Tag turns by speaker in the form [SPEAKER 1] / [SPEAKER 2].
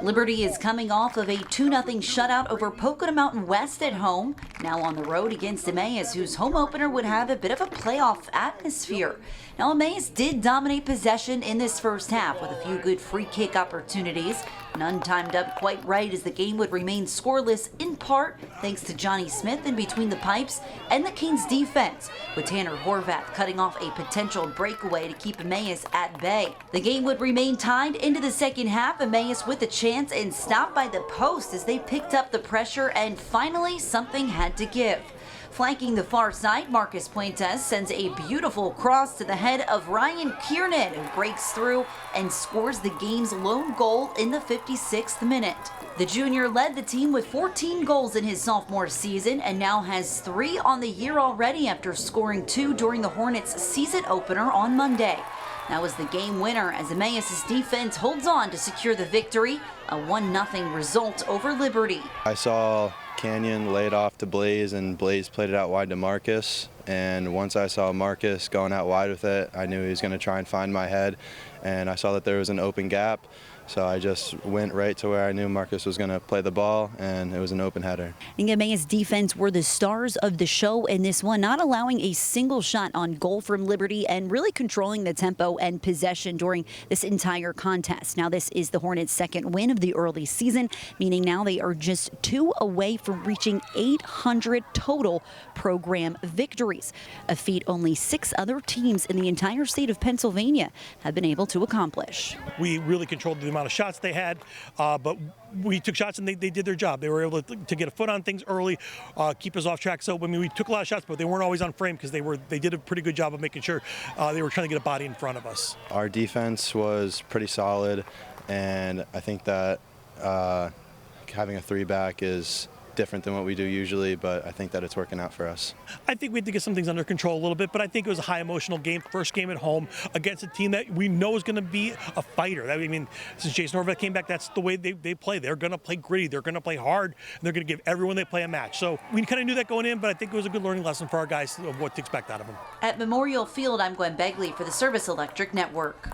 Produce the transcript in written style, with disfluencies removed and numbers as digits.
[SPEAKER 1] Liberty is coming off of a 2-0 shutout over Pocono Mountain West at home. Now on the road against Emmaus, whose home opener would have a bit of a playoff atmosphere. Now Emmaus did dominate possession in this first half with a few good free kick opportunities. None timed up quite right as the game would remain scoreless, in part thanks to Johnny Smith in between the pipes and the Kings defense, with Tanner Horvath cutting off a potential breakaway to keep Emmaus at bay. The game would remain tied into the second half, Emmaus with a chance and stopped by the post as they picked up the pressure, and finally something had to give. Flanking the far side, Marcus Puentes sends a beautiful cross to the head of Ryan Kiernan, who breaks through and scores the game's lone goal in the 56th minute. The junior led the team with 14 goals in his sophomore season and now has 3 on the year already after scoring 2 during the Hornets' season opener on Monday. That was the game winner as Emmaus' defense holds on to secure the victory, a 1-0 result over Liberty.
[SPEAKER 2] I saw Canyon laid off to Blaze, and Blaze played it out wide to Marcus. And once I saw Marcus going out wide with it, I knew he was going to try and find my head. And I saw that there was an open gap, so I just went right to where I knew Marcus was going to play the ball, and it was an open header.
[SPEAKER 1] I think Emmaus defense were the stars of the show in this one, not allowing a single shot on goal from Liberty and really controlling the tempo and possession during this entire contest. Now, this is the Hornets' second win of the early season, meaning now they are just 2 away from reaching 800 total program victories, a feat only 6 other teams in the entire state of Pennsylvania have been able to accomplish.
[SPEAKER 3] We really controlled the amount of shots they had, but we took shots and they did their job. They were able to get a foot on things early, keep us off track. So I mean, we took a lot of shots, but they weren't always on frame because they did a pretty good job of making sure they were trying to get a body in front of us.
[SPEAKER 2] Our defense was pretty solid, and I think that having a 3-back is different than what we do usually, but I think that it's working out for us.
[SPEAKER 3] I think we had to get some things under control a little bit, but I think it was a high emotional game, first game at home against a team that we know is going to be a fighter. I mean, since Jason Horvath came back, that's the way they play. They're going to play gritty, they're going to play hard, and they're going to give everyone they play a match. So we kind of knew that going in, but I think it was a good learning lesson for our guys of what to expect out of them.
[SPEAKER 1] At Memorial Field, I'm Gwen Begley for the Service Electric Network.